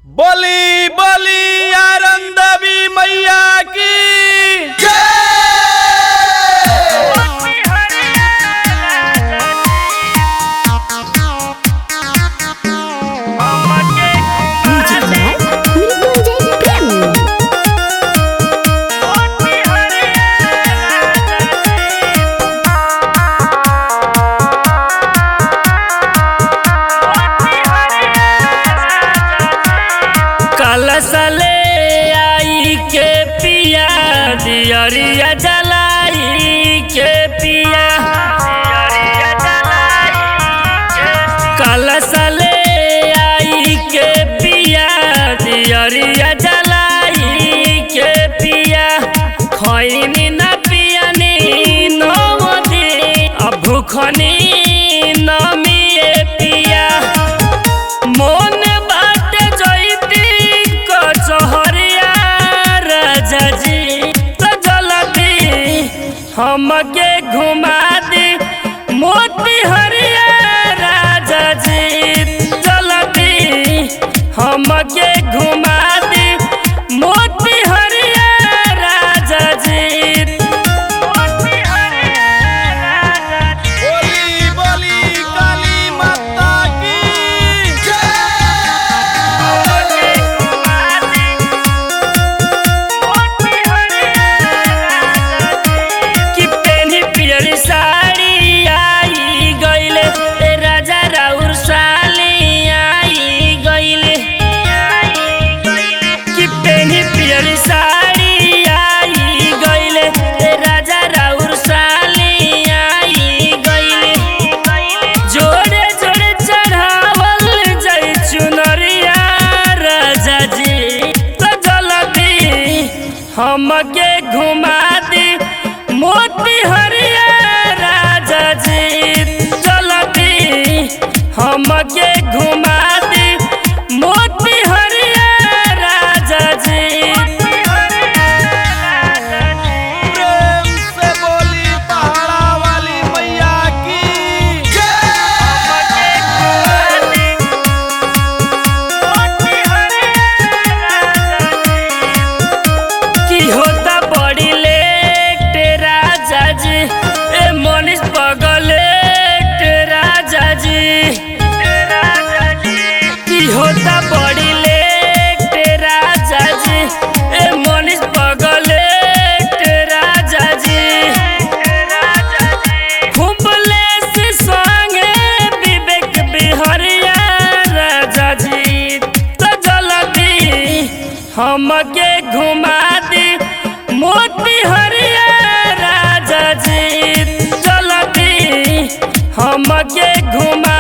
बोली बोली आनंदवी मैया की जय। कलशले आई के पिया दियरिया जलाई के पिया कलशले आई के पिया दियरिया जलाई के पिया खैनी न पियनी नमदी अब भूखनी नमिए पिया मोन बाटे जैती कचहरिया राजा जी तो जल्दी हमके घुमा दी मोती हरिया राजा जी जल्दी हमके घुमा दी मोती हरिया राजा जी। बोली बोली काली माता की कि पेनी पियरी साड़ी आई गइले ए राजा राउर साली आई गइले कि पेनी पियरी साड़ी आई गइले ए राजा राउर साली आई गइले जोड़े जोड़े चढ़ावल जाई चुनरिया राजा जी तो जल्दी हमके घुमा दी मोती हरिया राजा जी जल्दी हमके घुमा दी मोती हरिया राजा जी। प्रेम से बोली पहाड़ा वाली मैया की की होता बड़ी लेट राजा जी ए मनीष पगलेट राजा जी की होता बड़ी लेट राजा जी ए मनीष पगलेट राजा जी खुबले से संगे विवेक बिहरिया राजा जी तो जल्दी हमके घुमा दी मोती हरिया राजा जी जल्दी हमके घुमा